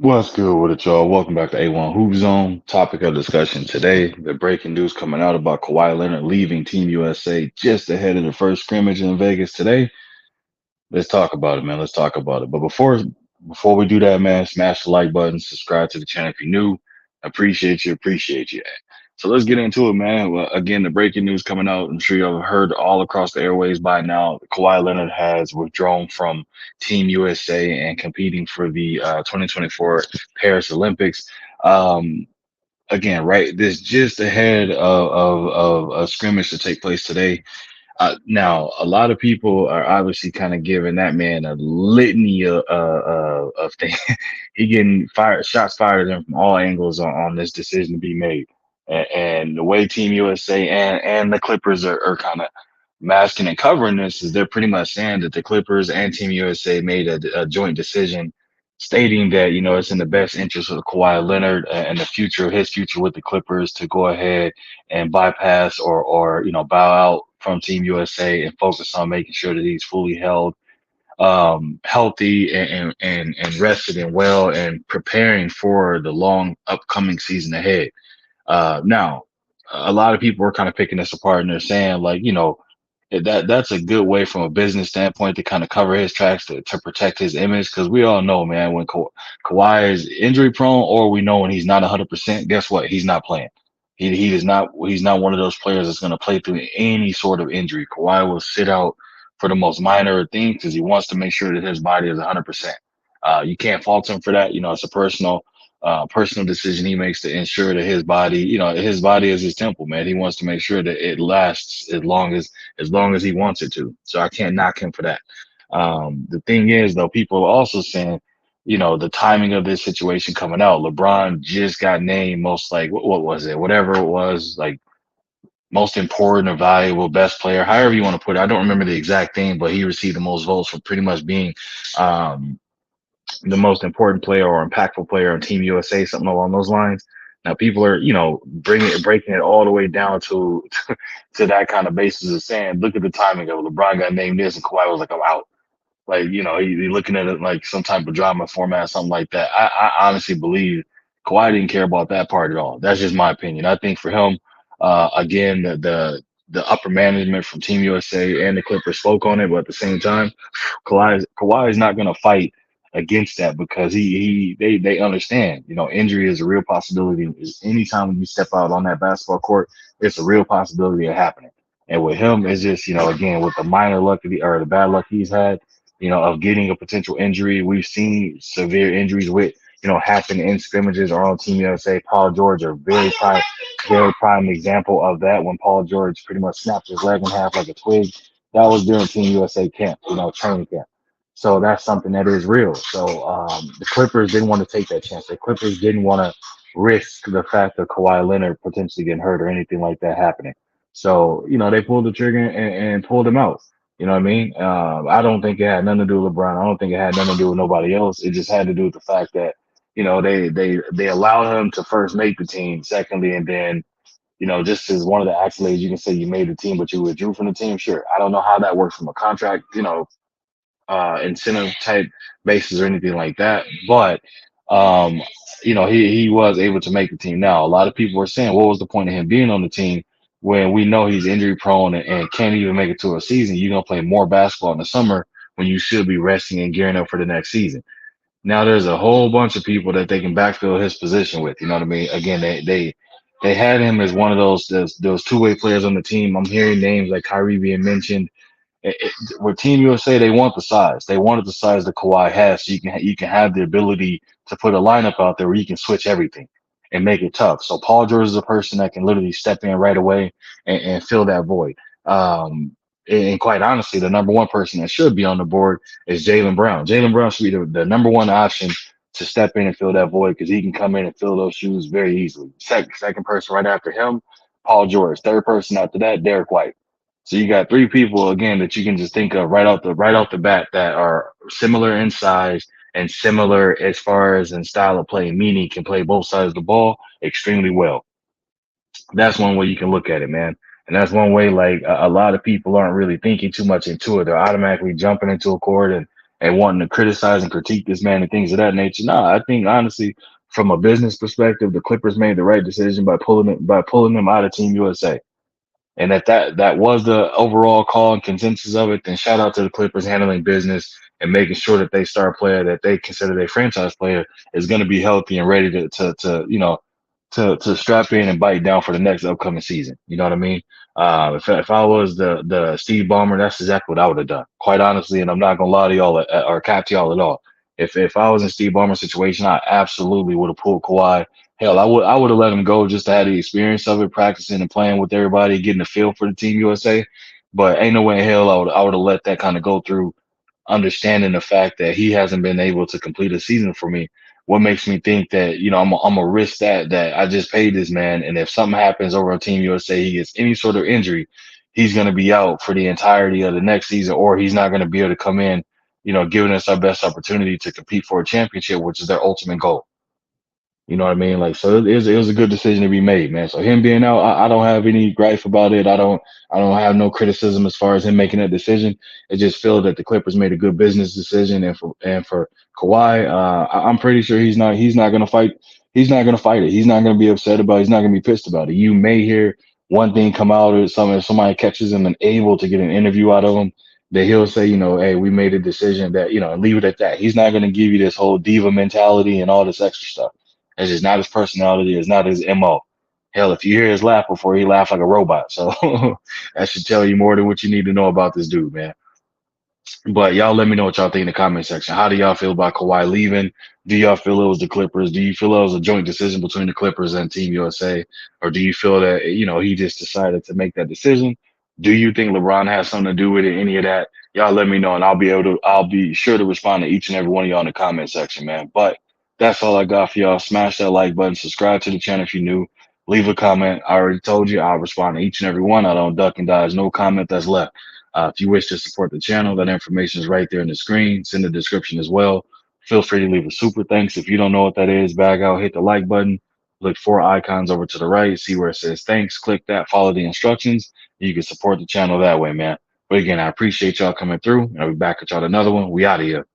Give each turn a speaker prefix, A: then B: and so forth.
A: What's good with it, y'all? Welcome back to A1 Hoop Zone. Topic of discussion today, the breaking news coming out about Kawhi Leonard leaving Team USA just ahead of the first scrimmage in Vegas today. Let's talk about it, man. Let's talk about it. But before we do that, man, smash the like button, subscribe to the channel if you're new. Appreciate you. So let's get into it, man. Well, again, the breaking news coming out. I'm sure you've heard all across the airways by now. Kawhi Leonard has withdrawn from Team USA and competing for the 2024 Paris Olympics. Um, Again, right, this just ahead of a scrimmage to take place today. Now, a lot of people are obviously kind of giving that man a litany of things. He getting fired, shots fired at him from all angles on this decision to be made. And the way Team USA and the Clippers are kind of masking and covering this is they're pretty much saying that the Clippers and Team USA made a joint decision stating that, it's in the best interest of Kawhi Leonard and the future, his future with the Clippers to go ahead and bypass or bow out from Team USA and focus on making sure that he's fully held, healthy and rested and well and preparing for the long upcoming season ahead. Now, a lot of people are kind of picking this apart and they're saying like, that's a good way from a business standpoint to kind of cover his tracks to protect his image. Cause we all know, man, when Kawhi is injury prone or we know when he's not 100%, guess what? He's not playing. He's not one of those players that's going to play through any sort of injury. Kawhi will sit out for the most minor of things because he wants to make sure that his body is 100%. You can't fault him for that. It's a personal decision he makes to ensure that his body is his temple, man. He wants to make sure that it lasts as long as he wants it to. So I can't knock him for that. The thing is, though, people are also saying, the timing of this situation coming out. LeBron just got named most like what was it? Whatever it was, like most important or valuable, best player, however you want to put it. I don't remember the exact thing, but he received the most votes for pretty much being um, the most important player or impactful player on Team USA, something along those lines. Now people are, breaking it all the way down to to that kind of basis of saying, look at the timing of it. LeBron got named this, and Kawhi was like, I'm out. Like, he looking at it like some type of drama format, something like that. I honestly believe Kawhi didn't care about that part at all. That's just my opinion. I think for him, again, the upper management from Team USA and the Clippers spoke on it, but at the same time, Kawhi is not going to fight against that because they understand, injury is a real possibility. Is anytime you step out on that basketball court, it's a real possibility of happening. And with him, it's just, again, with the minor luck or the bad luck he's had, of getting a potential injury. We've seen severe injuries happen in scrimmages or on Team USA. Paul George, a very prime example of that when Paul George pretty much snapped his leg in half like a twig. That was during Team USA camp, training camp. So that's something that is real. So the Clippers didn't want to take that chance. The Clippers didn't want to risk the fact of Kawhi Leonard potentially getting hurt or anything like that happening. So, they pulled the trigger and pulled him out. You know what I mean? I don't think it had nothing to do with LeBron. I don't think it had nothing to do with nobody else. It just had to do with the fact that, they allowed him to first make the team, secondly, and then, just as one of the accolades, you can say you made the team, but you withdrew from the team. Sure. I don't know how that works from a contract, incentive type basis or anything like that. But um, he was able to make the team. Now, a lot of people were saying, what was the point of him being on the team when we know he's injury prone and can't even make it to a season? You're gonna play more basketball in the summer when you should be resting and gearing up for the next season. Now there's a whole bunch of people that they can backfill his position with. You know what I mean? Again, they had him as one of those two-way players on the team. I'm hearing names like Kyrie being mentioned with Team USA, they want the size. They wanted the size that Kawhi has, so you can have the ability to put a lineup out there where you can switch everything and make it tough. So Paul George is a person that can literally step in right away and fill that void. And quite honestly, the number one person that should be on the board is Jaylen Brown. Jaylen Brown should be the number one option to step in and fill that void because he can come in and fill those shoes very easily. Second person right after him, Paul George. Third person after that, Derek White. So you got three people again that you can just think of right off the bat that are similar in size and similar as far as in style of play, meaning can play both sides of the ball extremely well. That's one way you can look at it, man. And that's one way like a lot of people aren't really thinking too much into it. They're automatically jumping into a court and wanting to criticize and critique this man and things of that nature. Nah, I think honestly, from a business perspective, the Clippers made the right decision by pulling them out of Team USA. And if that was the overall call and consensus of it, then shout out to the Clippers handling business and making sure that they star player that they consider their franchise player is going to be healthy and ready to to strap in and bite down for the next upcoming season. You know what I mean? If I was the Steve Ballmer, that's exactly what I would have done. Quite honestly, and I'm not gonna lie to y'all or cap to y'all at all. If I was in Steve Ballmer's situation, I absolutely would have pulled Kawhi. Hell, I would have let him go just to have the experience of it, practicing and playing with everybody, getting the feel for the Team USA. But ain't no way in hell I would have let that kind of go through, understanding the fact that he hasn't been able to complete a season for me. What makes me think that, I'm a risk that I just paid this man, and if something happens over on Team USA, he gets any sort of injury, he's going to be out for the entirety of the next season, or he's not going to be able to come in, giving us our best opportunity to compete for a championship, which is their ultimate goal. You know what I mean? Like, so it was a good decision to be made, man. So him being out, I don't have any gripe about it. I don't have no criticism as far as him making that decision. I just feel that the Clippers made a good business decision, and for Kawhi, I'm pretty sure he's not gonna fight. He's not gonna fight it. He's not gonna be upset about it. He's not gonna be pissed about it. You may hear one thing come out, or somebody catches him and able to get an interview out of him, that he'll say, hey, we made a decision that, and leave it at that. He's not gonna give you this whole diva mentality and all this extra stuff. It's just not his personality. It's not his MO. Hell, if you hear his laugh before, he laughed like a robot. So that should tell you more than what you need to know about this dude, man. But y'all let me know what y'all think in the comment section. How do y'all feel about Kawhi leaving? Do y'all feel it was the Clippers? Do you feel it was a joint decision between the Clippers and Team USA? Or do you feel that, he just decided to make that decision? Do you think LeBron has something to do with it? Any of that? Y'all let me know, and I'll be sure to respond to each and every one of y'all in the comment section, man. But that's all I got for y'all. Smash that like button, subscribe to the channel if you're new. Leave a comment. I already told you I'll respond to each and every one. I don't duck and dodge no comment that's left. If you wish to support the channel, that information is right there in the screen. It's in the description as well. Feel free to leave a super thanks. If you don't know what that is, bag out, hit the like button. Look 4 icons over to the right. See where it says thanks. Click that. Follow the instructions. You can support the channel that way, man. But again, I appreciate y'all coming through. And I'll be back with y'all another one. We out of here.